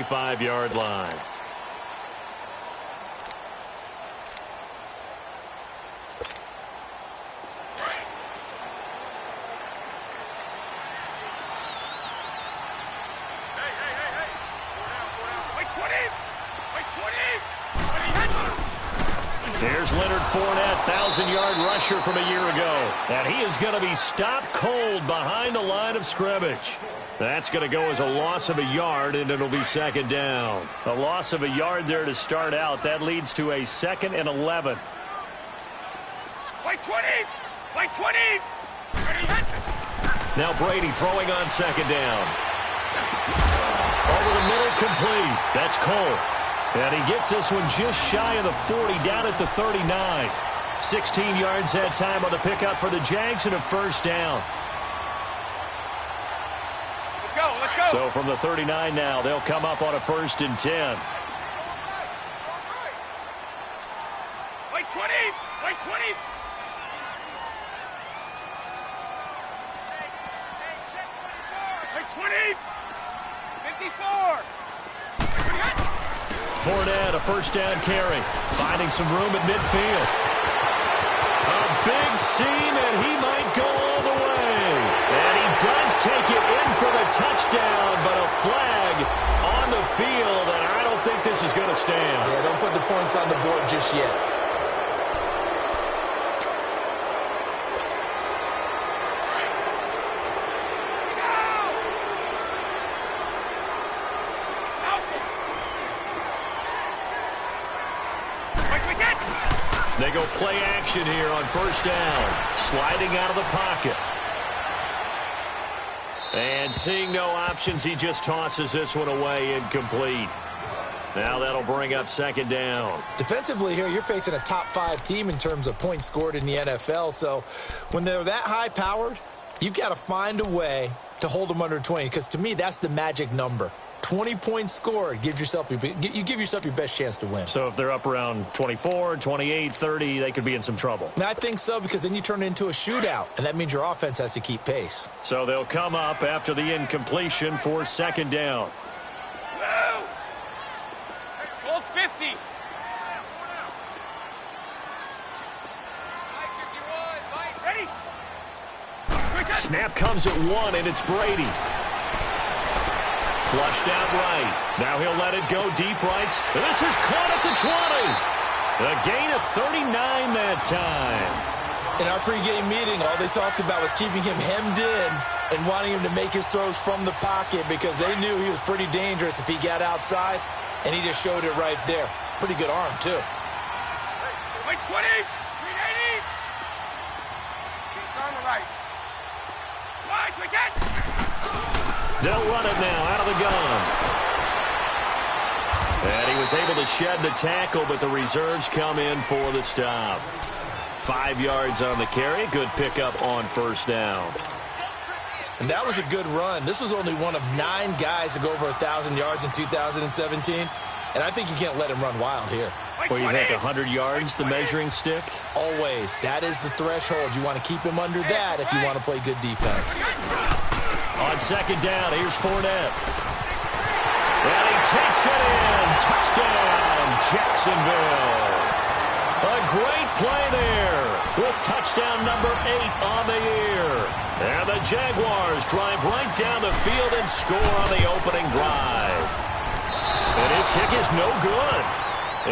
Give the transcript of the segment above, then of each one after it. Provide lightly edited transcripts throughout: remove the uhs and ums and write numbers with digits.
35-yard line. Here's Leonard Fournette, 1,000-yard rusher from a year ago. And he is going to be stopped cold behind the line of scrimmage. That's going to go as a loss of a yard, and it'll be second down. A loss of a yard there to start out. That leads to a 2nd and 11. Play 20! Play 20! Now Brady throwing on second down. Over the middle, complete. That's Cole. And he gets this one just shy of the 40, down at the 39. 16 yards that time on the pickup for the Jags and a first down. Let's go, let's go. So from the 39 now, they'll come up on a 1st and 10. Play 20! Play 20! Play 20! 54! Fournette, a first down carry, finding some room at midfield. A big seam, and he might go all the way. And he does take it in for the touchdown, but a flag on the field, and I don't think this is going to stand. Yeah, don't put the points on the board just yet. They go play action here on first down. Sliding out of the pocket. And seeing no options, he just tosses this one away, incomplete. Now that'll bring up second down. Defensively here, you're facing a top-5 team in terms of points scored in the NFL. So when they're that high-powered, you've got to find a way to hold them under 20. Because to me, that's the magic number. 20 points scored, you give yourself your best chance to win. So if they're up around 24, 28, 30, they could be in some trouble. And I think so, because then you turn it into a shootout, and that means your offense has to keep pace. So they'll come up after the incompletion for second down. Goal 50. Ready? Snap comes at 1, and it's Brady. Flushed out right. Now he'll let it go deep right. This is caught at the 20. A gain of 39 that time. In our pregame meeting, all they talked about was keeping him hemmed in and wanting him to make his throws from the pocket because they knew he was pretty dangerous if he got outside, and he just showed it right there. Pretty good arm, too. Wait, 20! 380! He's on the right. Wide, we get! They'll run it now out of the gun. And he was able to shed the tackle, but the reserves come in for the stop. 5 yards on the carry. Good pickup on first down. And that was a good run. This was only one of 9 guys to go over 1,000 yards in 2017. And I think you can't let him run wild here. Well, you think 100 yards, the measuring stick? Always. That is the threshold. You want to keep him under that if you want to play good defense. On second down, here's Fournette. And he takes it in. Touchdown, Jacksonville. A great play there with touchdown number 8 on the year. And the Jaguars drive right down the field and score on the opening drive. And his kick is no good.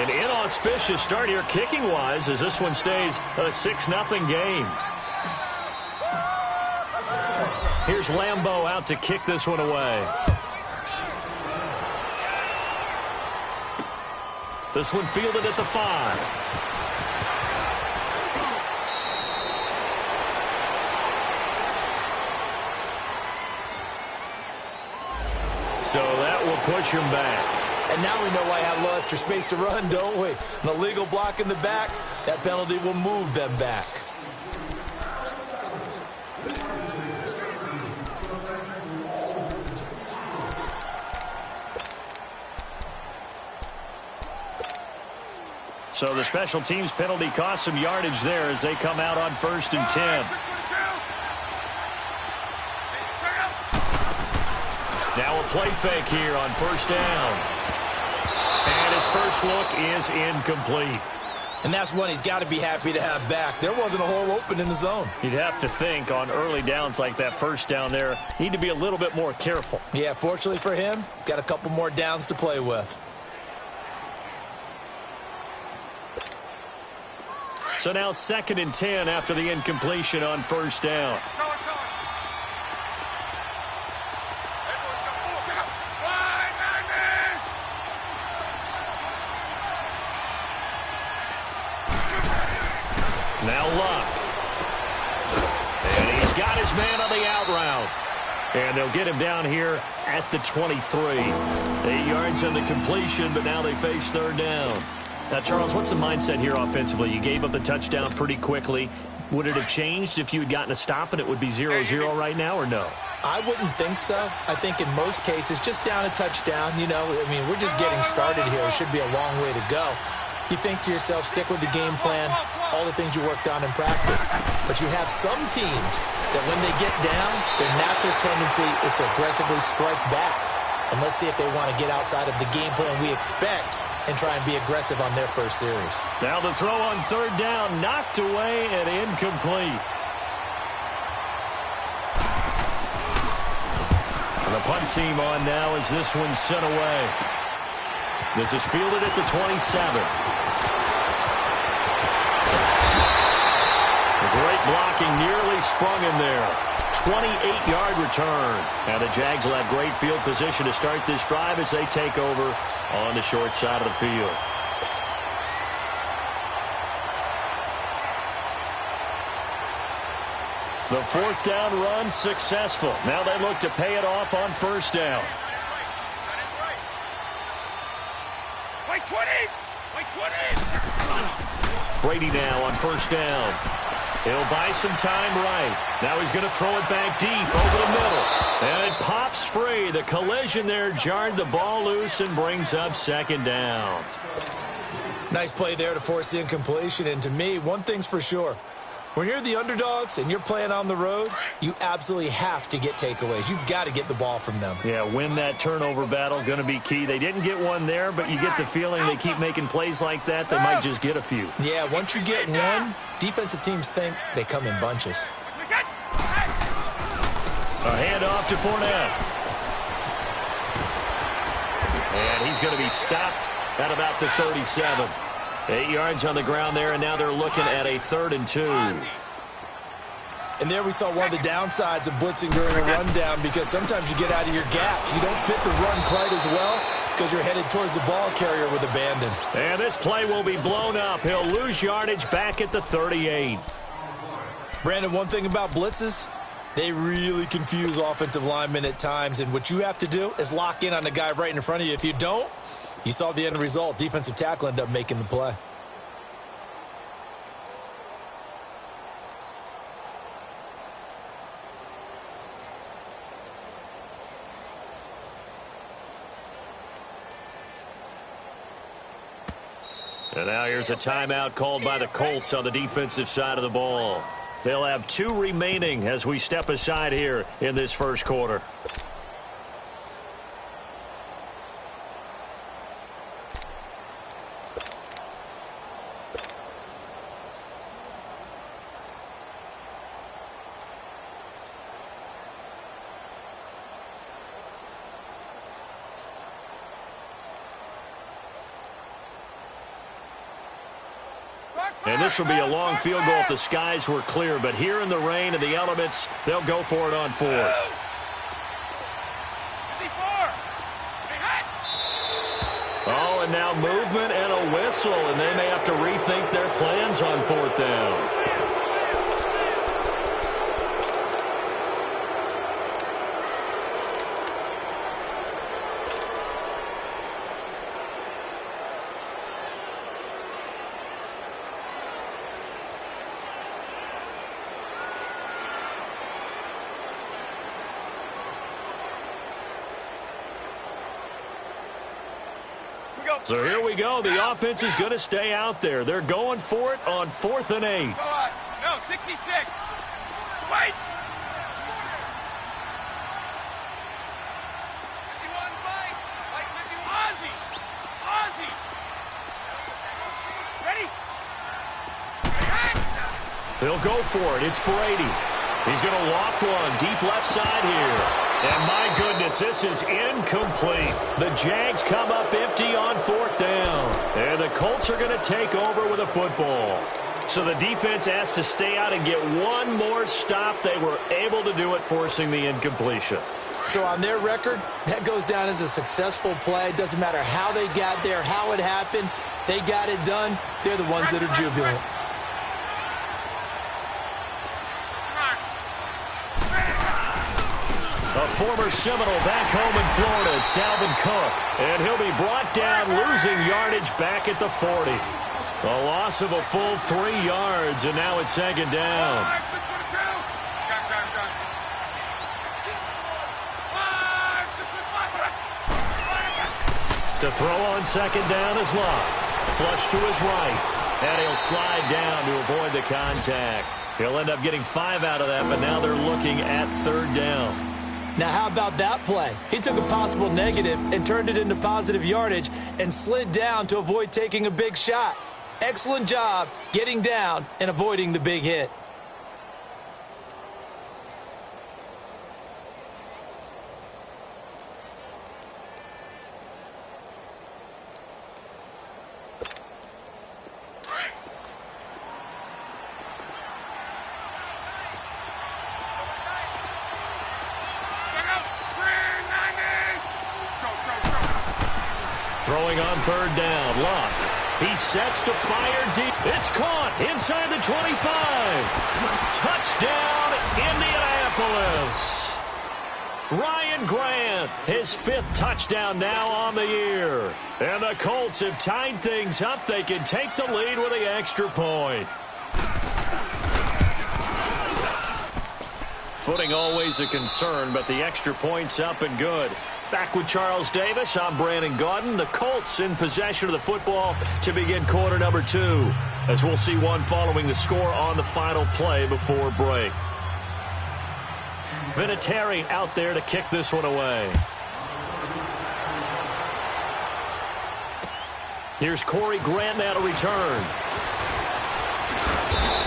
An inauspicious start here kicking-wise as this one stays a 6-0 game. Here's Lambeau out to kick this one away. This one fielded at the 5. So that will push him back. And now we know why I have a little extra space to run, don't we? An illegal block in the back, that penalty will move them back. So the special teams penalty cost some yardage there as they come out on 1st and 10. Now a play fake here on first down. And his first look is incomplete. And that's one he's got to be happy to have back. There wasn't a hole open in the zone. You'd have to think on early downs like that first down there, need to be a little bit more careful. Yeah, fortunately for him, got a couple more downs to play with. So now 2nd and 10 after the incompletion on first down. Now Luck. And he's got his man on the out route. And they'll get him down here at the 23. 8 yards on the completion, but now they face 3rd down. Now, Charles, what's the mindset here offensively? You gave up the touchdown pretty quickly. Would it have changed if you had gotten a stop and it would be 0-0 right now, or no? I wouldn't think so. I think in most cases, just down a touchdown, you know, I mean, we're just getting started here. It should be a long way to go. You think to yourself, stick with the game plan, all the things you worked on in practice. But you have some teams that when they get down, their natural tendency is to aggressively strike back. And let's see if they want to get outside of the game plan we expect and try and be aggressive on their first series. Now the throw on 3rd down, knocked away and incomplete. And the punt team on now as this one's sent away. This is fielded at the 27. Great blocking, nearly sprung him there. 28-yard return. And the Jags will have great field position to start this drive as they take over on the short side of the field. The 4th down run successful. Now they look to pay it off on first down. Wait 20! Wait 20! Brady now on first down. He'll buy some time right. Now he's going to throw it back deep over the middle. And it pops free. The collision there jarred the ball loose and brings up 2nd down. Nice play there to force the incompletion. And to me, one thing's for sure. When you're the underdogs and you're playing on the road, you absolutely have to get takeaways. You've got to get the ball from them. Yeah, win that turnover battle, going to be key. They didn't get one there, but you get the feeling they keep making plays like that, they might just get a few. Yeah, once you get one, defensive teams think they come in bunches. A handoff to Fournette. And he's going to be stopped at about the 37. 8 yards on the ground there, and now they're looking at a 3rd and 2. And there we saw one of the downsides of blitzing during a rundown, because sometimes you get out of your gaps. You don't fit the run quite as well because you're headed towards the ball carrier with abandon. And this play will be blown up. He'll lose yardage back at the 38. Brandon, one thing about blitzes, they really confuse offensive linemen at times, and what you have to do is lock in on the guy right in front of you. If you don't, you saw the end result. Defensive tackle ended up making the play. And now here's a timeout called by the Colts on the defensive side of the ball. They'll have 2 remaining as we step aside here in this first quarter. And this will be a long field goal if the skies were clear. But here in the rain and the elements, they'll go for it on 4th. Oh, and now movement and a whistle. And they may have to rethink their plans on 4th down. So here we go. The offense is going to stay out there. They're going for it on 4th and 8. No, 66. Wait. 51. They'll go for it. It's Brady. He's going to loft one deep left side here. And my goodness, this is incomplete. The Jags come up empty on 4th down. And the Colts are going to take over with a football. So the defense has to stay out and get one more stop. They were able to do it, forcing the incompletion. So on their record, that goes down as a successful play. It doesn't matter how they got there, how it happened. They got it done. They're the ones that are jubilant. A former Seminole back home in Florida. It's Dalvin Cook. And he'll be brought down, losing yardage back at the 40. A loss of a full 3 yards, and now it's 2nd down. To throw on 2nd down is Locke. Flush to his right. And he'll slide down to avoid the contact. He'll end up getting 5 out of that, but now they're looking at 3rd down. Now, how about that play? He took a possible negative and turned it into positive yardage and slid down to avoid taking a big shot. Excellent job getting down and avoiding the big hit. Throwing on 3rd down, Locke. He sets to fire deep. It's caught inside the 25. Touchdown, Indianapolis. Ryan Grant, his 5th touchdown now on the year. And the Colts have tied things up. They can take the lead with the extra point. Footing always a concern, but the extra point's up and good. Back with Charles Davis, I'm Brandon Gaudin. The Colts in possession of the football to begin quarter number 2, as we'll see one following the score on the final play before break. Vinatieri out there to kick this one away. Here's Corey Grant now to return.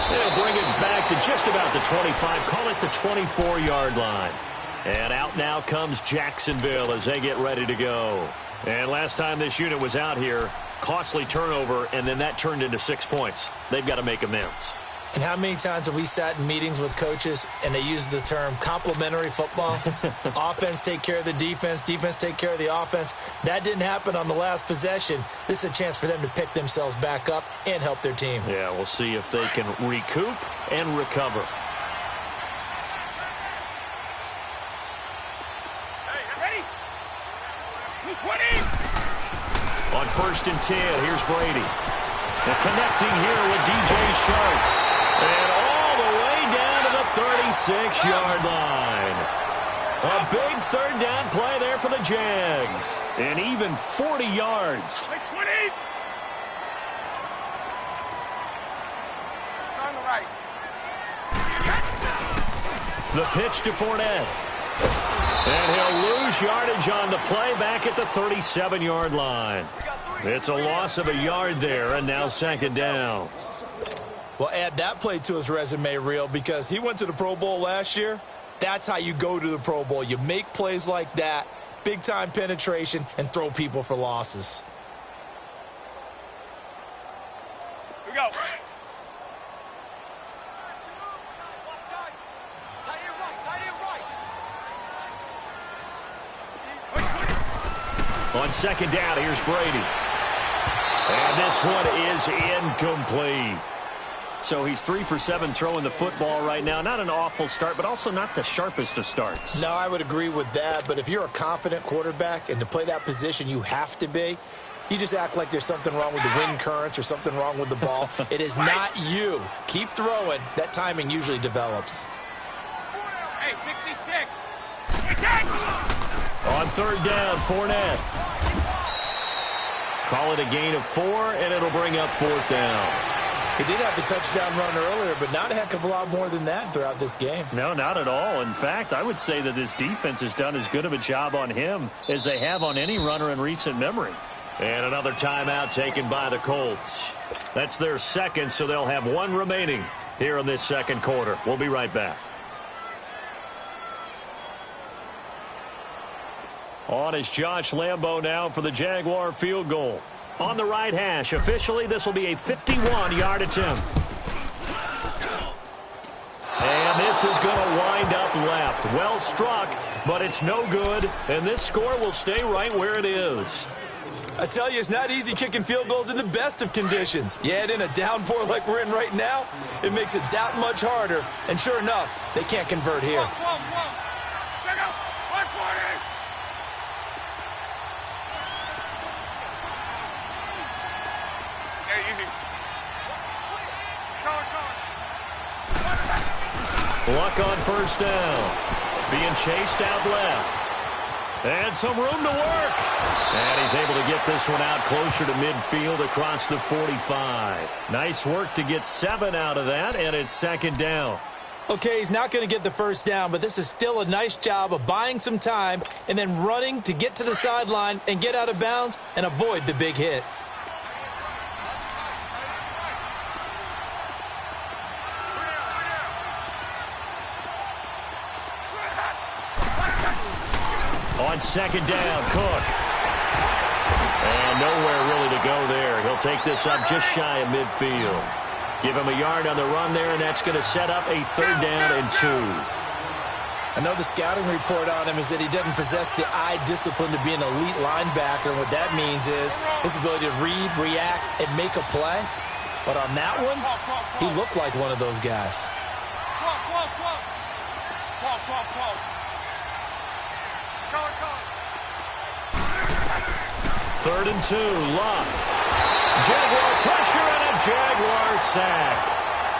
They'll bring it back to just about the 25, call it the 24-yard line. And out now comes Jacksonville as they get ready to go. And last time this unit was out here, costly turnover, and then that turned into 6 points. They've got to make amends. And how many times have we sat in meetings with coaches and they use the term complementary football? Offense take care of the defense, defense take care of the offense. That didn't happen on the last possession. This is a chance for them to pick themselves back up and help their team. Yeah, we'll see if they can recoup and recover. On 1st and 10, here's Brady. And connecting here with DJ Shark. And all the way down to the 36-yard line. A big 3rd down play there for the Jags. And even 40 yards. On the right. The pitch to Fournette. And he'll lose yardage on the play back at the 37-yard line. It's a loss of a yard there, and now 2nd down. Well, add that play to his resume reel because he went to the Pro Bowl last year. That's how you go to the Pro Bowl. You make plays like that, big-time penetration, and throw people for losses. Here we go. On 2nd down, here's Brady. And this one is incomplete. So he's 3 for 7 throwing the football right now. Not an awful start, but also not the sharpest of starts. No, I would agree with that. But if you're a confident quarterback and to play that position you have to be, you just act like there's something wrong with the wind currents or something wrong with the ball. It is not you. Keep throwing. That timing usually develops. Hey, 66. On 3rd down, Fournette. Call it a gain of 4, and it'll bring up 4th down. He did have the touchdown run earlier, but not a heck of a lot more than that throughout this game. No, not at all. In fact, I would say that this defense has done as good of a job on him as they have on any runner in recent memory. And another timeout taken by the Colts. That's their 2nd, so they'll have 1 remaining. here in this second quarter. We'll be right back. On is Josh Lambo now for the Jaguar field goal. On the right hash, officially this will be a 51-yard attempt. And this is going to wind up left. Well struck, but it's no good, and this score will stay right where it is. I tell you, it's not easy kicking field goals in the best of conditions. You add in a downpour like we're in right now, it makes it that much harder, and sure enough, they can't convert here. Check out 140. Easy. Luck on first down. Being chased out left. And some room to work. And he's able to get this one out closer to midfield across the 45. Nice work to get 7 out of that, and it's second down. Okay, he's not going to get the first down, but this is still a nice job of buying some time and then running to get to the sideline and get out of bounds and avoid the big hit. On second down, Cook. And nowhere really to go there. He'll take this up just shy of midfield. Give him a yard on the run there, and that's going to set up a third down and 2. I know the scouting report on him is that he doesn't possess the eye discipline to be an elite linebacker. And what that means is his ability to read, react, and make a play. But on that one, he looked like one of those guys. Third and 2, Luck. Jaguar pressure and a Jaguar sack.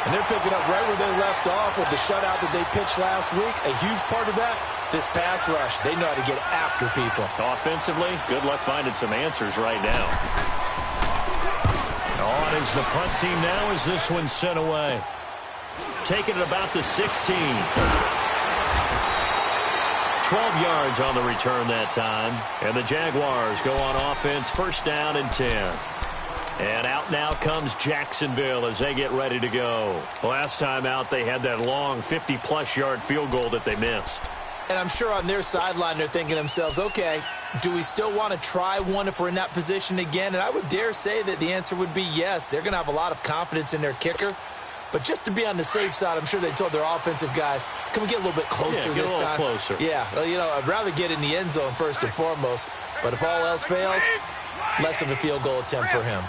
And they're picking up right where they left off with the shutout that they pitched last week. A huge part of that, this pass rush. They know how to get after people. Offensively, good luck finding some answers right now. On is the punt team now as this one's sent away. Taking it about the 16. 12 yards on the return that time. And the Jaguars go on offense, first down and 10. And out now comes Jacksonville as they get ready to go. Last time out, they had that long 50-plus yard field goal that they missed. And I'm sure on their sideline, they're thinking to themselves, okay, do we still want to try one if we're in that position again? And I would dare say that the answer would be yes. They're going to have a lot of confidence in their kicker. But just to be on the safe side, I'm sure they told their offensive guys, can we get a little bit closer this time? Closer. Yeah, well, you know, I'd rather get in the end zone first and foremost. But if all else fails, less of a field goal attempt for him.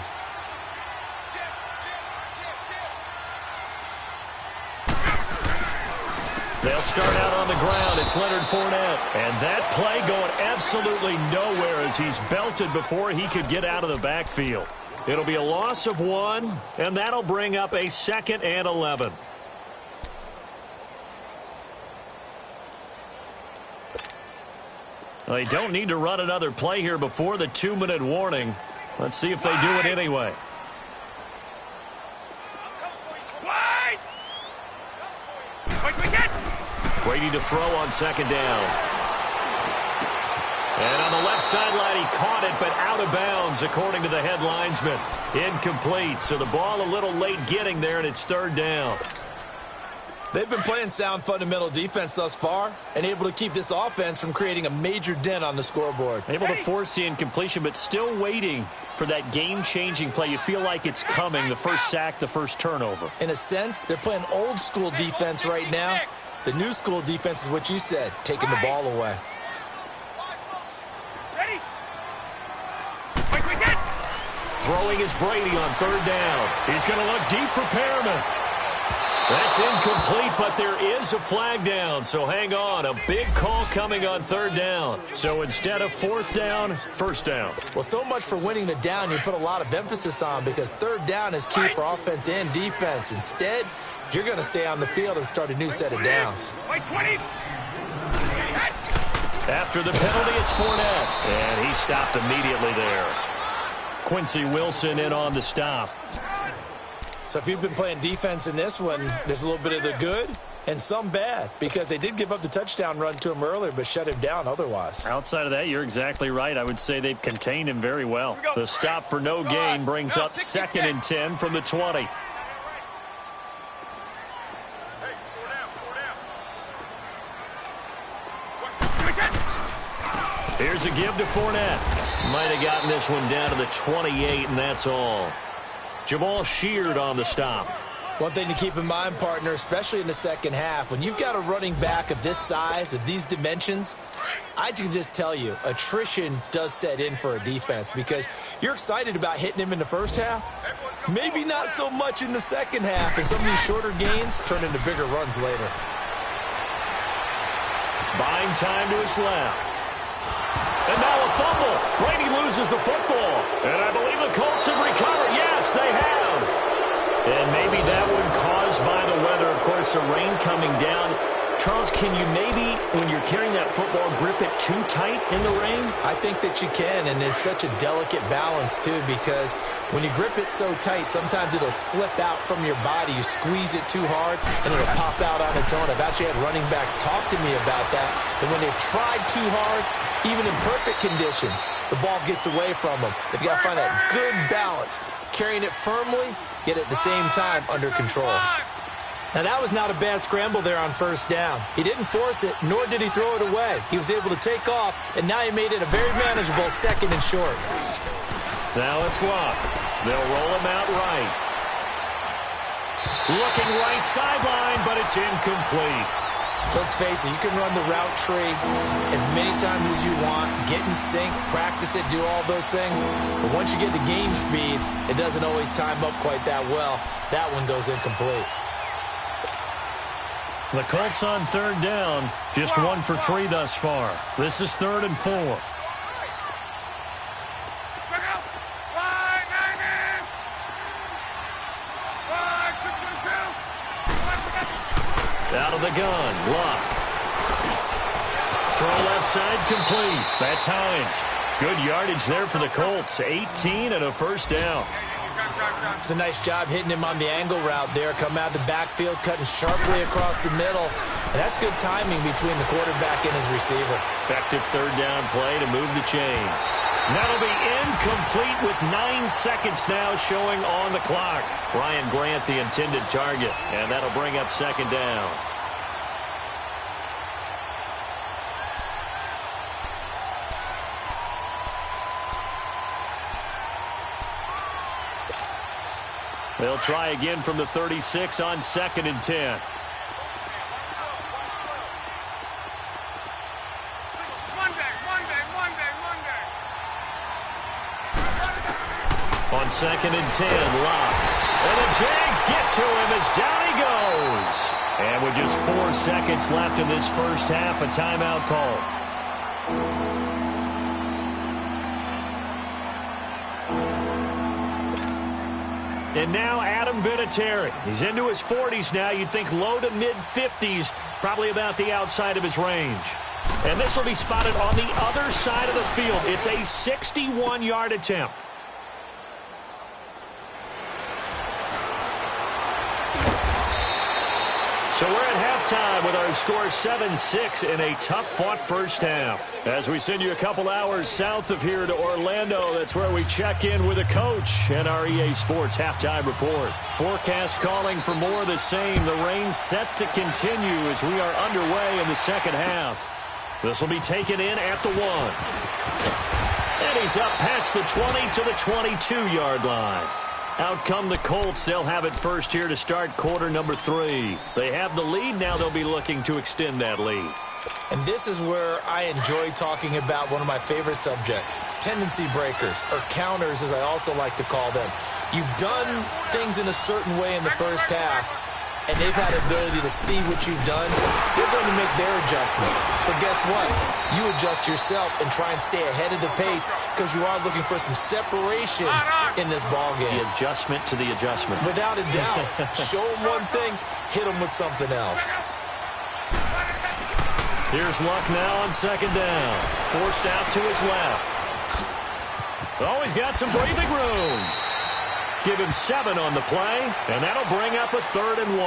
They'll start out on the ground. It's Leonard Fournette. And that play going absolutely nowhere as he's belted before he could get out of the backfield. It'll be a loss of 1, and that'll bring up a 2nd and 11. Well, they don't need to run another play here before the 2-minute warning. Let's see if they do it anyway. Brady to throw on second down. And on the left sideline, he caught it, but out of bounds, according to the head linesman. Incomplete, so the ball a little late getting there, and it's third down. They've been playing sound fundamental defense thus far and able to keep this offense from creating a major dent on the scoreboard. Able to force the incompletion, but still waiting for that game-changing play. You feel like it's coming, the first sack, the first turnover. In a sense, they're playing old-school defense right now. The new school defense is what you said, taking the ball away. Throwing is Brady on third down. He's going to look deep for Perriman. That's incomplete, but there is a flag down, so hang on. A big call coming on third down. So instead of fourth down, first down. Well, so much for winning the down you put a lot of emphasis on because third down is key for offense and defense. Instead, you're going to stay on the field and start a new set of downs. After the penalty, it's Fournette, and he stopped immediately there. Quincy Wilson in on the stop. So if you've been playing defense in this one, there's a little bit of the good and some bad because they did give up the touchdown run to him earlier but shut him down otherwise. Outside of that, you're exactly right. I would say they've contained him very well. The stop for no gain brings up 2nd and 10 from the 20. Here's a give to Fournette. Might have gotten this one down to the 28, and that's all. Jamal Sheard on the stop. One thing to keep in mind, partner, especially in the second half, when you've got a running back of this size, of these dimensions, I can just tell you, attrition does set in for a defense because you're excited about hitting him in the first half. Maybe not so much in the second half, and some of these shorter gains turn into bigger runs later. Buying time to his left. And now a fumble. Brady loses the football. And I believe the Colts have recovered. Yes, they have. And maybe that one caused by the weather. Of course, the rain coming down. Charles, can you maybe, when you're carrying that football, grip it too tight in the rain? I think that you can, and it's such a delicate balance, too, because when you grip it so tight, sometimes it'll slip out from your body. You squeeze it too hard, and it'll pop out on its own. I've actually had running backs talk to me about that when they've tried too hard, even in perfect conditions, the ball gets away from them. They've got to find that good balance, carrying it firmly, yet at the same time under control. Now, that was not a bad scramble there on first down. He didn't force it, nor did he throw it away. He was able to take off, and now he made it a very manageable second and short. Now it's Luck. They'll roll him out right. Looking right sideline, but it's incomplete. Let's face it, you can run the route tree as many times as you want, get in sync, practice it, do all those things. But once you get to game speed, it doesn't always time up quite that well. That one goes incomplete. The Colts on third down, just 1 for 3 thus far. This is 3rd and 4. Out of the gun, Luck. Throw left side complete. That's Hines. Good yardage there for the Colts. 18 and a first down. It's a nice job hitting him on the angle route there. Come out of the backfield, cutting sharply across the middle. And that's good timing between the quarterback and his receiver. Effective third down play to move the chains. That'll be incomplete with 9 seconds now showing on the clock. Ryan Grant, the intended target. And that'll bring up second down. They'll try again from the 36 on 2nd and 10. On 2nd and 10, Locke. And the Jags get to him as down he goes. And with just 4 seconds left in this first half, a timeout call. And now Adam Vinatieri. He's into his 40s now. You'd think low to mid-50s, probably about the outside of his range. And this will be spotted on the other side of the field. It's a 61-yard attempt. So we're at halftime with our score 7-6 in a tough-fought first half. As we send you a couple hours south of here to Orlando, that's where we check in with a coach and our EA Sports halftime report. Forecast calling for more of the same. The rain set to continue as we are underway in the second half. This will be taken in at the 1. And he's up past the 20 to the 22-yard line. Out come the Colts. They'll have it first here to start quarter number 3. They have the lead. Now they'll be looking to extend that lead. And this is where I enjoy talking about one of my favorite subjects, tendency breakers, or counters as I also like to call them. You've done things in a certain way in the first half, and they've had the ability to see what you've done. They're going to make their adjustments. So guess what? You adjust yourself and try and stay ahead of the pace because you are looking for some separation in this ballgame. The adjustment to the adjustment. Without a doubt. Show them one thing, hit them with something else. Here's Luck now on second down. Forced out to his left. Oh, he's got some breathing room. Give him 7 on the play, and that'll bring up a 3rd and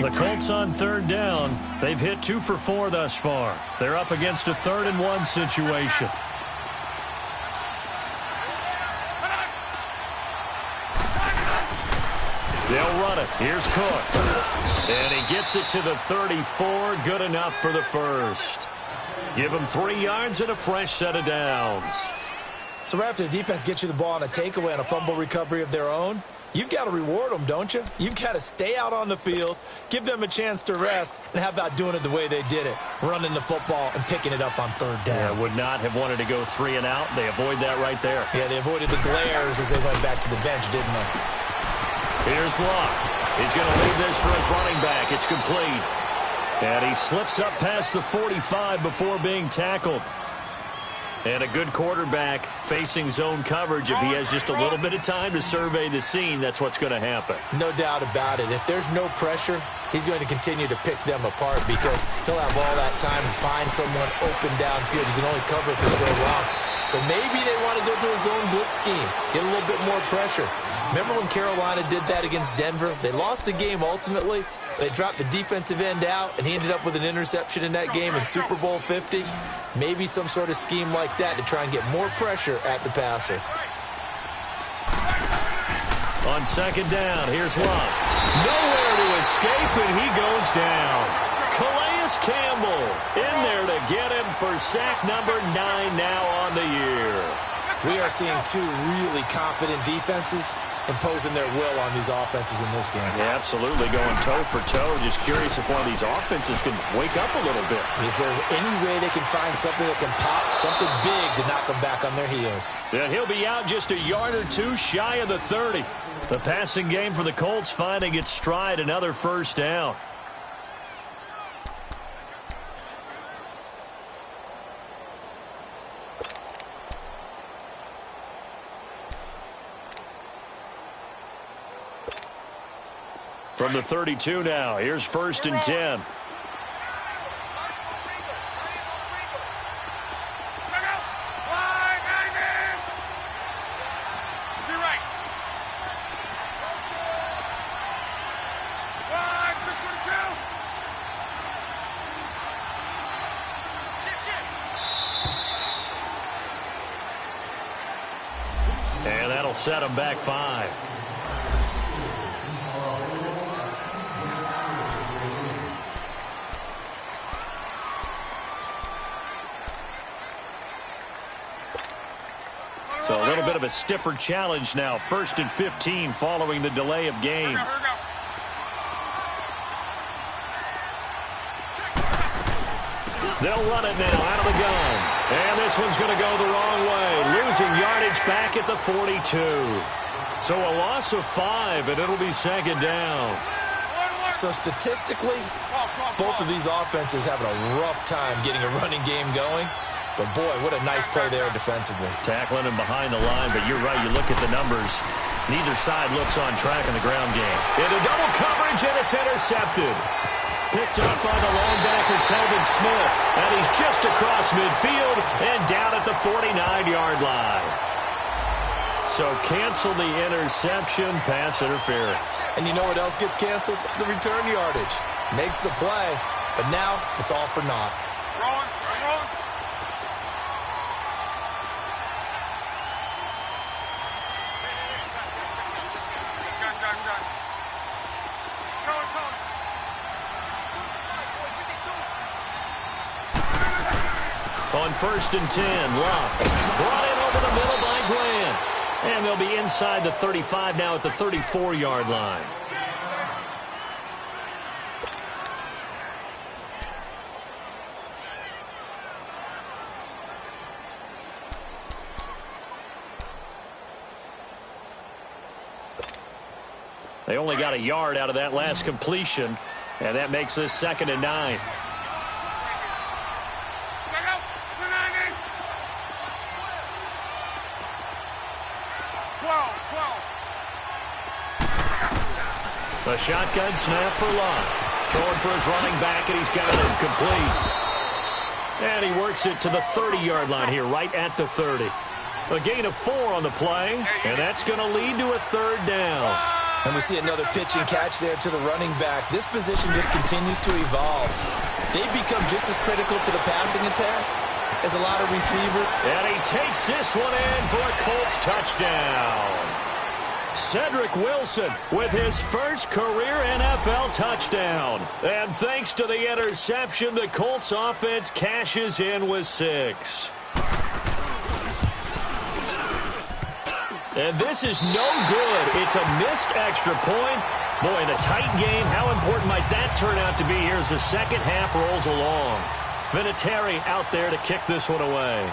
1. The Colts on third down. They've hit 2 for 4 thus far. They're up against a 3rd and 1 situation. Here's Cook. And he gets it to the 34. Good enough for the first. Give him 3 yards and a fresh set of downs. So right after the defense gets you the ball on a takeaway and a fumble recovery of their own, you've got to reward them, don't you? You've got to stay out on the field, give them a chance to rest, and how about doing it the way they did it, running the football and picking it up on third down. Yeah, would not have wanted to go 3 and out. They avoid that right there. Yeah, they avoided the glares as they went back to the bench, didn't they? Here's Luck. He's going to leave this for his running back. It's complete. And he slips up past the 45 before being tackled. And a good quarterback facing zone coverage. If he has just a little bit of time to survey the scene, that's what's going to happen. No doubt about it. If there's no pressure, he's going to continue to pick them apart because he'll have all that time to find someone open downfield. You can only cover for so long. So maybe they want to go to a zone blitz scheme, get a little bit more pressure. Remember when Carolina did that against Denver? They lost the game ultimately. They dropped the defensive end out, and he ended up with an interception in that game in Super Bowl 50. Maybe some sort of scheme like that to try and get more pressure at the passer. On second down, here's Luck. Nowhere to escape, and he goes down. Calais Campbell in there to get him for sack number 9 now on the year. We are seeing 2 really confident defenses imposing their will on these offenses in this game. Yeah, absolutely, going toe for toe. Just curious if one of these offenses can wake up a little bit. Is there any way they can find something that can pop, something big to knock them back on their heels? And he'll be out just a yard or 2 shy of the 30. The passing game for the Colts finding its stride, another first down. From the 32 now, here's 1st and 10. And that'll set them back 5. So a little bit of a stiffer challenge now. 1st and 15 following the delay of game. They'll run it now out of the gun. And this one's going to go the wrong way. Losing yardage back at the 42. So a loss of 5, and it'll be 2nd down. So statistically, both of these offenses having a rough time getting a running game going. But, boy, what a nice play there defensively. Tackling him behind the line, but you're right. You look at the numbers. Neither side looks on track in the ground game. Into double coverage, and it's intercepted. Picked up by the linebacker, Telvin Smith. And he's just across midfield and down at the 49-yard line. So cancel the interception, pass interference. And you know what else gets canceled? The return yardage. Makes the play, but now it's all for naught. Rolling. On 1st and 10, Luck brought in over the middle by Grant. And they'll be inside the 35 now at the 34-yard line. They only got a yard out of that last completion, and that makes this 2nd and 9. A shotgun snap for Luck. Throwing for his running back, and he's got it complete. And he works it to the 30-yard line here, right at the 30. A gain of 4 on the play, and that's going to lead to a 3rd down. And we see another pitch and catch there to the running back. This position just continues to evolve. They've become just as critical to the passing attack as a lot of receiver. And he takes this one in for a Colts touchdown. Cedric Wilson with his first career NFL touchdown. And thanks to the interception, the Colts offense cashes in with 6. And this is no good. It's a missed extra point. Boy, in a tight game, how important might that turn out to be here as the second half rolls along? Vinatieri out there to kick this one away.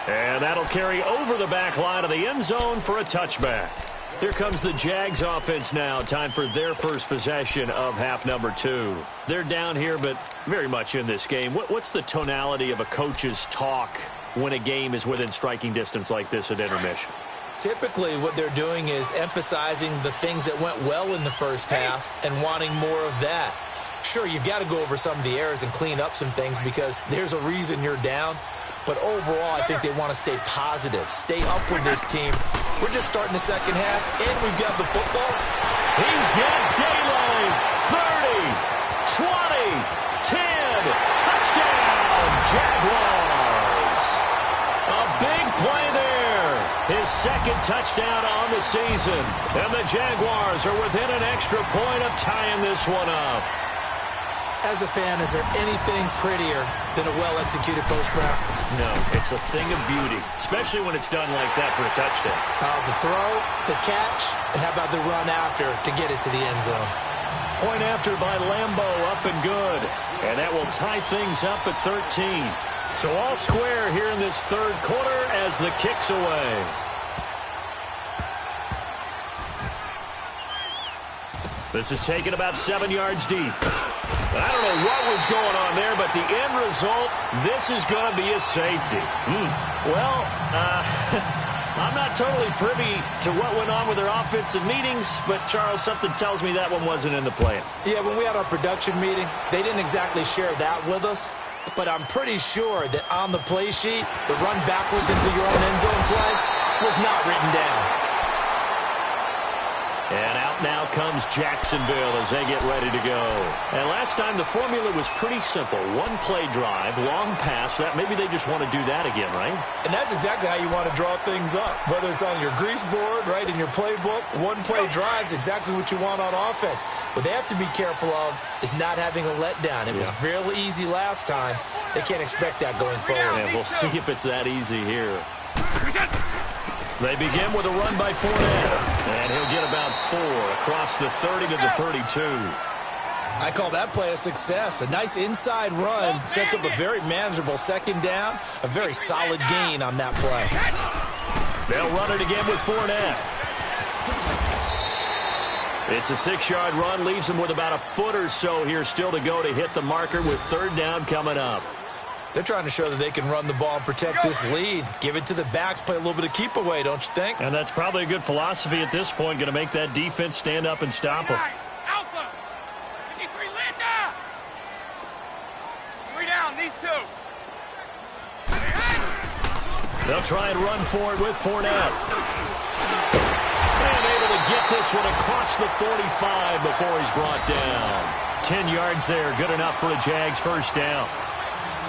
And that'll carry over the back line of the end zone for a touchback. Here comes the Jags offense now. Time for their first possession of half number 2. They're down here, but very much in this game. What's the tonality of a coach's talk when a game is within striking distance like this at intermission? Typically, what they're doing is emphasizing the things that went well in the first half and wanting more of that. Sure, you've got to go over some of the errors and clean up some things because there's a reason you're down. But overall, I think they want to stay positive, stay up with this team. We're just starting the second half, and we've got the football. He's got daylight. 30, 20, 10, touchdown, Jaguars. A big play there. His second touchdown on the season. And the Jaguars are within an extra point of tying this one up. As a fan, is there anything prettier than a well-executed post route? No, it's a thing of beauty, especially when it's done like that for a touchdown. The throw, the catch, and how about the run after to get it to the end zone? Point after by Lambeau, up and good. And that will tie things up at 13. So all square here in this third quarter as the kick's away. This is taken about 7 yards deep. I don't know what was going on there, but the end result, this is going to be a safety. Well, I'm not totally privy to what went on with their offensive meetings, but, Charles, something tells me that one wasn't in the plan. Yeah, when we had our production meeting, they didn't exactly share that with us, but I'm pretty sure that on the play sheet, the run backwards into your own end zone play was not written down. And out now comes Jacksonville as they get ready to go. And last time the formula was pretty simple. One play drive, long pass. That maybe they just want to do that again, right? And that's exactly how you want to draw things up. Whether it's on your grease board, right, in your playbook, one play drive is exactly what you want on offense. What they have to be careful of is not having a letdown. It was real easy last time. They can't expect that going forward. And we'll see if it's that easy here. They begin with a run by Fournette, and he'll get about 4 across the 30 to the 32. I call that play a success. A nice inside run sets up a very manageable second down, a very solid gain on that play. They'll run it again with Fournette. It's a 6-yard run, leaves him with about a foot or so here still to go to hit the marker with third down coming up. They're trying to show that they can run the ball and protect this lead. Give it to the backs, play a little bit of keep away, don't you think? And that's probably a good philosophy at this point, going to make that defense stand up and stop them. Alpha! 53 Linda! 3 down, these 2. They'll try and run for it with Fournette. And able to get this one across the 45 before he's brought down. 10 yards there, good enough for a Jags first down.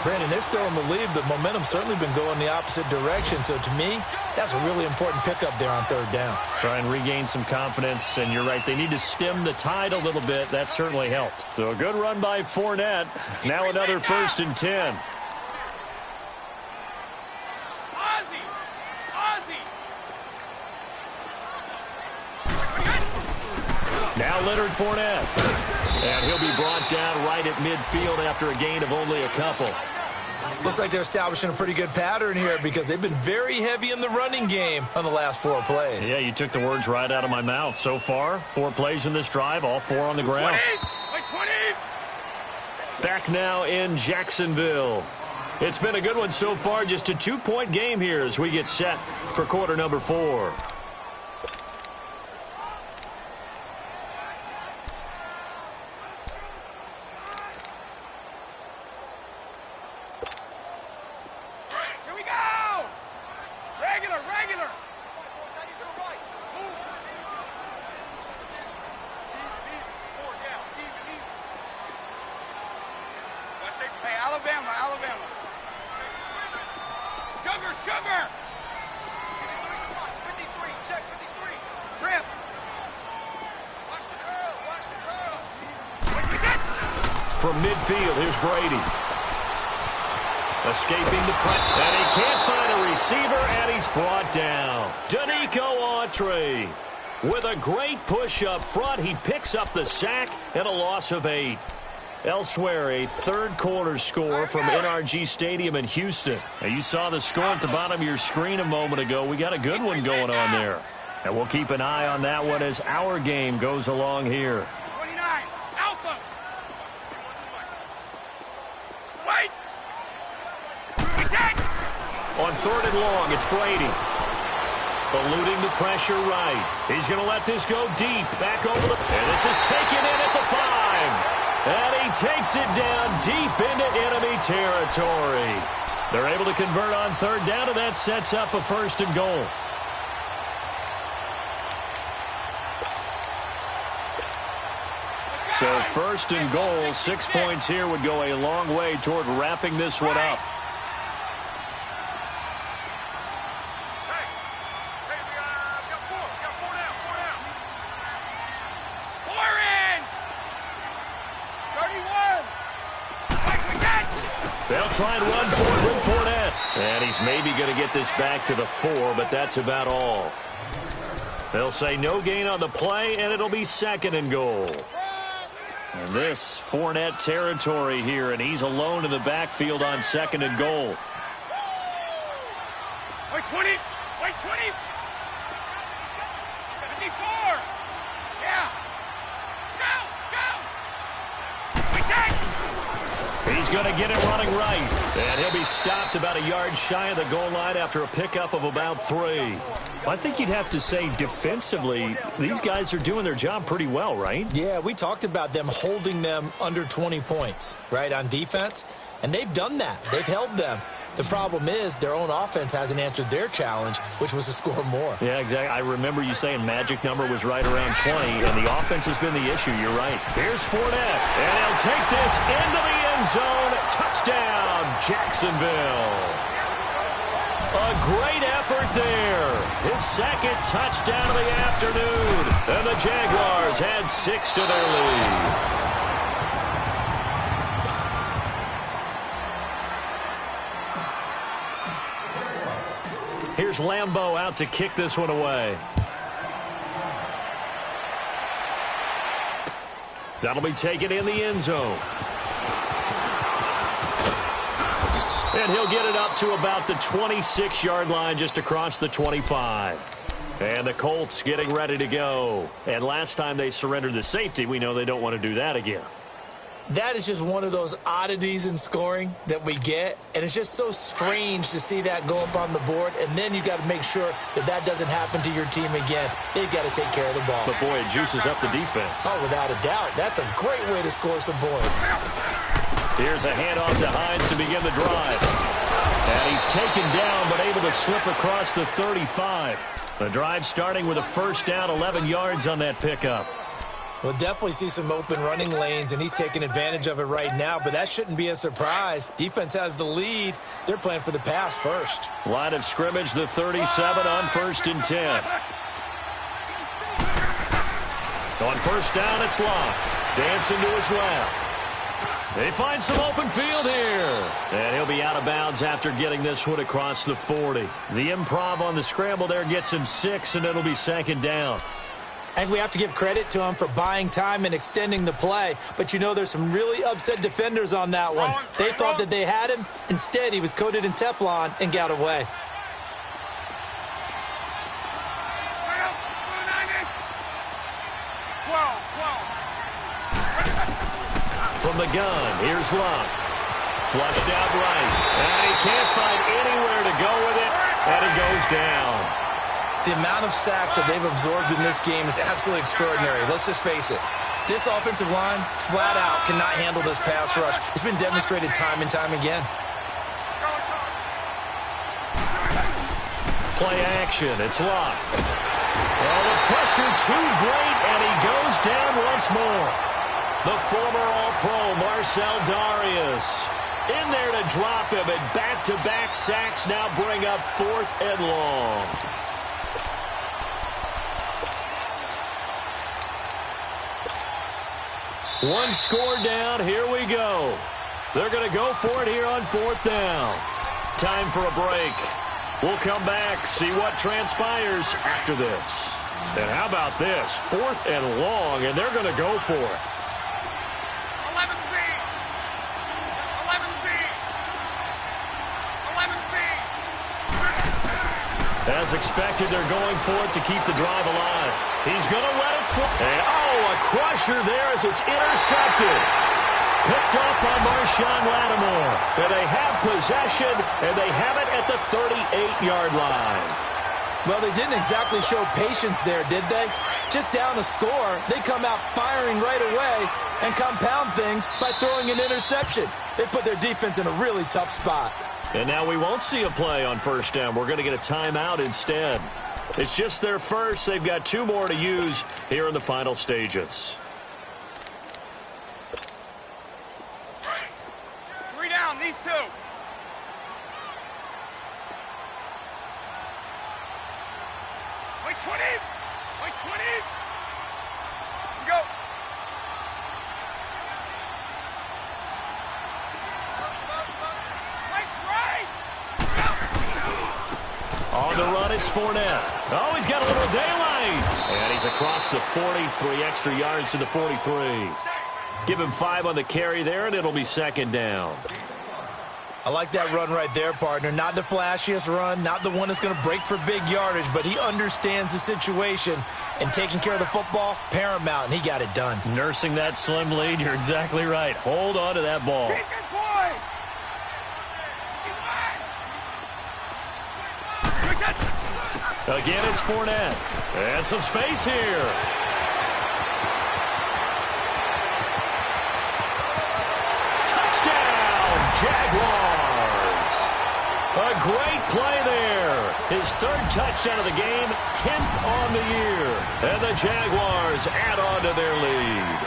Brandon, they're still in the lead, but momentum's certainly been going the opposite direction. So to me, that's a really important pickup there on third down. Try and regain some confidence, and you're right. They need to stem the tide a little bit. That certainly helped. So a good run by Fournette. Now another 1st and 10. Now Leonard Fournette. And he'll be brought down right at midfield after a gain of only a couple. Looks like they're establishing a pretty good pattern here because they've been very heavy in the running game on the last 4 plays. Yeah, you took the words right out of my mouth. So far, 4 plays in this drive, all 4 on the ground. 20. Back now in Jacksonville. It's been a good one so far. Just a 2-point game here as we get set for quarter number 4. Sugar, sugar! 53, check 53. Grip. Watch the curl, watch the curl. From midfield, here's Brady. Escaping the press, and he can't find a receiver, and he's brought down. Danico Autry. With a great push up front, he picks up the sack and a loss of 8. Elsewhere, a third-quarter score from NRG Stadium in Houston. Now, you saw the score at the bottom of your screen a moment ago. We got a good one going on there. And we'll keep an eye on that one as our game goes along here. 29, Alpha! Wait! On 3rd and long, it's Brady. Eluding the pressure right. He's going to let this go deep. Back over the... And this is taken in at the 5. And he takes it down deep into enemy territory. They're able to convert on 3rd down, and that sets up a 1st and goal. So 1st and goal, 6 points here would go a long way toward wrapping this one up. They'll try and run for it with Fournette. And he's maybe going to get this back to the 4, but that's about all. They'll say no gain on the play, and it'll be 2nd and goal. And this Fournette territory here, and he's alone in the backfield on 2nd and goal. Wait, 20. Wait, 20. 54. Yeah. Go. Wait, 10. He's going to get it running right. And he'll be stopped about a yard shy of the goal line after a pickup of about 3. I think you'd have to say defensively, these guys are doing their job pretty well, right? Yeah, we talked about them holding them under 20 points, right, on defense. And they've done that. They've held them. The problem is their own offense hasn't answered their challenge, which was to score more. Yeah, exactly. I remember you saying magic number was right around 20, and the offense has been the issue. You're right. Here's Fournette, and he'll take this into the end zone. Touchdown, Jacksonville. A great effort there. His 2nd touchdown of the afternoon, and the Jaguars had 6 to their lead. Here's Lambeau out to kick this one away. That'll be taken in the end zone. And he'll get it up to about the 26-yard line, just across the 25. And the Colts getting ready to go. And last time they surrendered the safety, we know they don't want to do that again. That is just one of those oddities in scoring that we get, and it's just so strange to see that go up on the board, and then you got to make sure that that doesn't happen to your team again. They've got to take care of the ball. But, boy, it juices up the defense. Oh, without a doubt. That's a great way to score some points. Here's a handoff to Hines to begin the drive. And he's taken down, but able to slip across the 35. The drive starting with a 1st down, 11 yards on that pickup. We'll definitely see some open running lanes, and he's taking advantage of it right now, but that shouldn't be a surprise. Defense has the lead. They're playing for the pass first. Line of scrimmage, the 37 on 1st and 10. On 1st down, it's Locke. Dancing to his left. They find some open field here. And he'll be out of bounds after getting this one across the 40. The improv on the scramble there gets him 6, and it'll be 2nd down. And we have to give credit to him for buying time and extending the play. But, you know, there's some really upset defenders on that one. They thought that they had him. Instead, he was coated in Teflon and got away. From the gun, here's Locke. Flushed out right. And he can't find anywhere to go with it. And he goes down. The amount of sacks that they've absorbed in this game is absolutely extraordinary. Let's just face it. This offensive line, flat out, cannot handle this pass rush. It's been demonstrated time and time again. Play action. It's Locke. And the pressure too great, and he goes down once more. The former All-Pro Marcel Darius. In there to drop him, and back-to-back sacks now bring up 4th and long. One score down. Here we go. They're going to go for it here on 4th down. Time for a break. We'll come back, see what transpires after this. And how about this? 4th and long, and they're going to go for it. 11B. 11B. 11B. As expected, they're going for it to keep the drive alive. He's going to let it fly. And, a crusher there as it's intercepted. Picked up by Marshawn Lattimore. And they have possession, and they have it at the 38-yard line. Well, they didn't exactly show patience there, did they? Just down a score, they come out firing right away and compound things by throwing an interception. They put their defense in a really tough spot. And now we won't see a play on 1st down. We're going to get a timeout instead. It's just their first. They've got 2 more to use here in the final stages. 3 down, these 2. Wait, 20. Wait, 20. Go. On the run, it's Fournette. Oh, he's got a little daylight. And he's across the 40, 3 extra yards to the 43. Give him 5 on the carry there, and it'll be 2nd down. I like that run right there, partner. Not the flashiest run, not the one that's going to break for big yardage, but he understands the situation, and taking care of the football, paramount, and he got it done. Nursing that slim lead, you're exactly right. Hold on to that ball. Keep it, boys. Again, it's Fournette. And some space here. Touchdown, Jaguars. A great play there. His 3rd touchdown of the game, 10th on the year. And the Jaguars add on to their lead.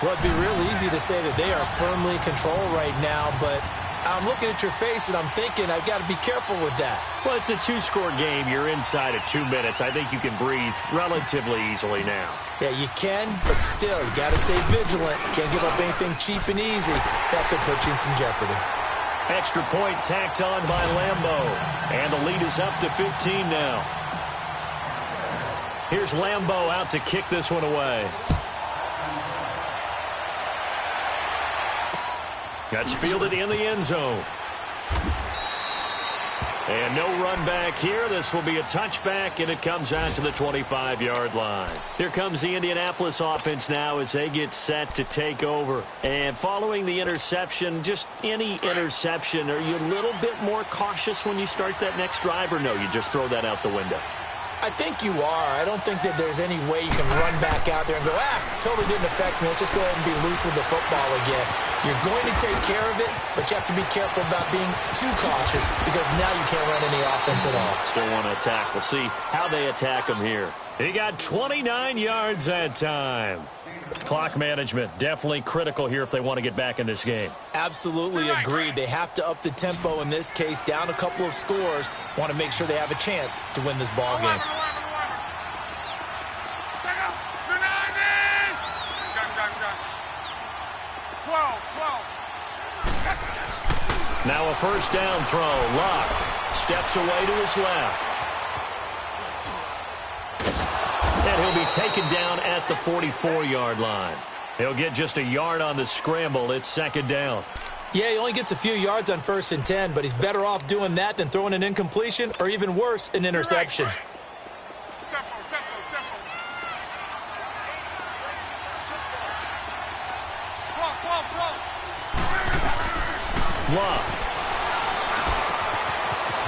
Well, it'd be real easy to say that they are firmly in control right now, but I'm looking at your face and I'm thinking I've got to be careful with that. Well, it's a 2-score game. You're inside of 2 minutes. I think you can breathe relatively easily now. Yeah, you can, but still, you got to stay vigilant. Can't give up anything cheap and easy. That could put you in some jeopardy. Extra point tacked on by Lambo. And the lead is up to 15 now. Here's Lambo out to kick this one away. That's fielded in the end zone. And no run back here. This will be a touchback, and it comes out to the 25-yard line. Here comes the Indianapolis offense now as they get set to take over. And following the interception, just any interception, are you a little bit more cautious when you start that next drive, or no, you just throw that out the window? I think you are. I don't think that there's any way you can run back out there and go, totally didn't affect me. Let's just go ahead and be loose with the football again. You're going to take care of it, but you have to be careful about being too cautious because now you can't run any offense at all. Still want to attack. We'll see how they attack him here. He got 29 yards that time. Clock management, definitely critical here if they want to get back in this game. Absolutely agreed. They have to up the tempo in this case, down a couple of scores. Want to make sure they have a chance to win this ball game. Now a 1st down throw. Luck steps away to his left. And he'll be taken down at the 44-yard line. He'll get just a yard on the scramble. It's 2nd down. Yeah, he only gets a few yards on 1st and 10, but he's better off doing that than throwing an incompletion or even worse, an interception. Luck.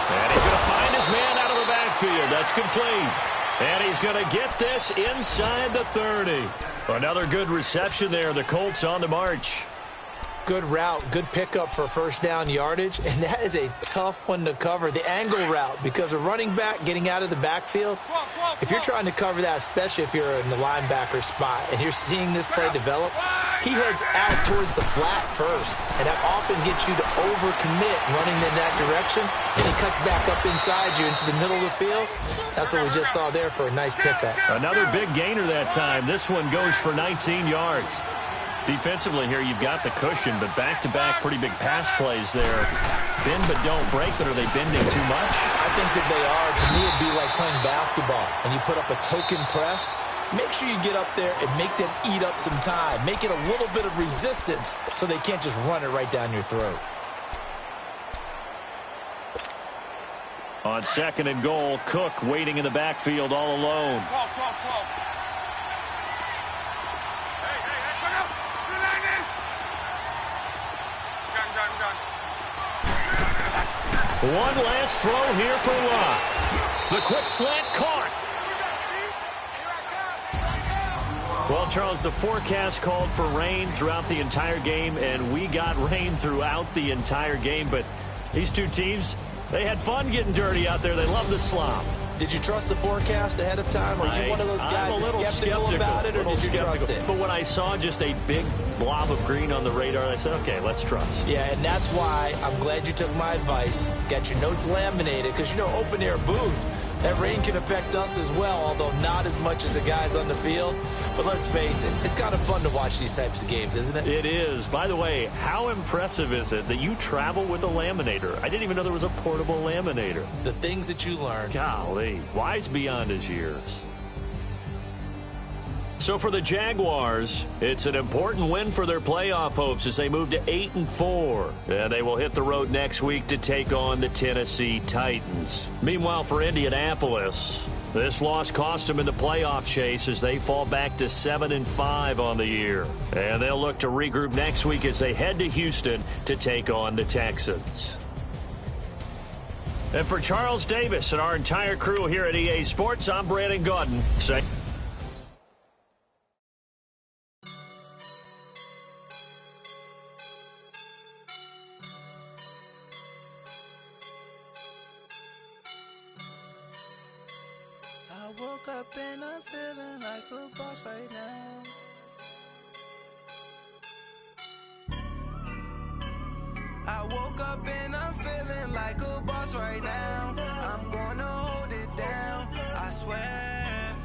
And he's going to find his man out of the backfield. That's complete. And he's going to get this inside the 30. Another good reception there. The Colts on the march. Good route, good pickup for 1st down yardage, and that is a tough one to cover, the angle route, because a running back getting out of the backfield, if you're trying to cover that, especially if you're in the linebacker spot, and you're seeing this play develop, He heads out towards the flat first, and that often gets you to overcommit running in that direction, and he cuts back up inside you into the middle of the field. That's what we just saw there for a nice pickup. Another big gainer that time. This one goes for 19 yards. Defensively here, you've got the cushion, but back-to-back pretty big pass plays there. Bend but don't break, but are they bending too much? I think that they are. To me, it'd be like playing basketball, and you put up a token press. Make sure you get up there and make them eat up some time. Make it a little bit of resistance so they can't just run it right down your throat. On 2nd and goal, Cook waiting in the backfield all alone. 12. Hey, come out. Gun. One last throw here for Locke. The quick slant caught. Well, Charles, the forecast called for rain throughout the entire game, and we got rain throughout the entire game. But these two teams, they had fun getting dirty out there. They love the slop. Did you trust the forecast ahead of time? Are you one of those guys I'm a little skeptical about it, or did you trust it? But when I saw just a big blob of green on the radar, I said, okay, let's trust. Yeah, and that's why I'm glad you took my advice. Got your notes laminated, because, you know, open-air booth, that rain can affect us as well, although not as much as the guys on the field. But let's face it, it's kind of fun to watch these types of games, isn't it? It is. By the way, how impressive is it that you travel with a laminator? I didn't even know there was a portable laminator. The things that you learn. Golly, wise beyond his years. So for the Jaguars, it's an important win for their playoff hopes as they move to 8-4. And they will hit the road next week to take on the Tennessee Titans. Meanwhile, for Indianapolis, this loss cost them in the playoff chase as they fall back to 7-5 on the year. And they'll look to regroup next week as they head to Houston to take on the Texans. And for Charles Davis and our entire crew here at EA Sports, I'm Brandon Gaudin. I woke up and I'm feeling like a boss right now. I woke up and I'm feeling like a boss right now. I'm gonna hold it down, I swear.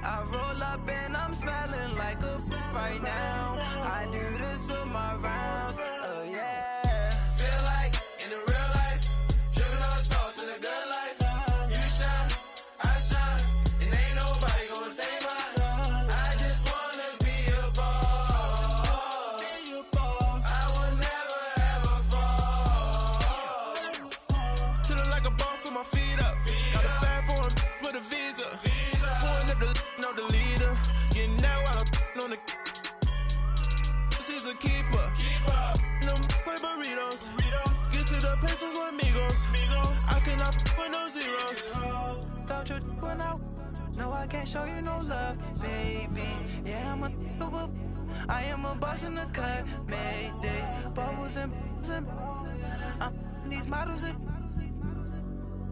I roll up and I'm smelling like a right now. I do this for my rounds, oh yeah. Feel like in the real life, dripping on sauce in a good life. You shine, I shine, and ain't nobody gonna take mine. I just wanna be a boss. I will never ever fall. Chillin' like a boss with my feet up. Got a bag for him with a visa. Pulling up the know the leader. Getting out while I'm on the. She's a keeper. No play burritos. Get to the pesos with amigos. I cannot with no zeros. Don't you run out? No, I can't show you no love, baby. Yeah, I am a boss in the cut. Mayday. Bubbles and these models.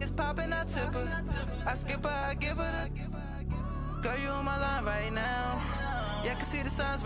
It's popping, I tip her. I skip her, I give her the. Girl, you on my line right now. Yeah, I can see the signs.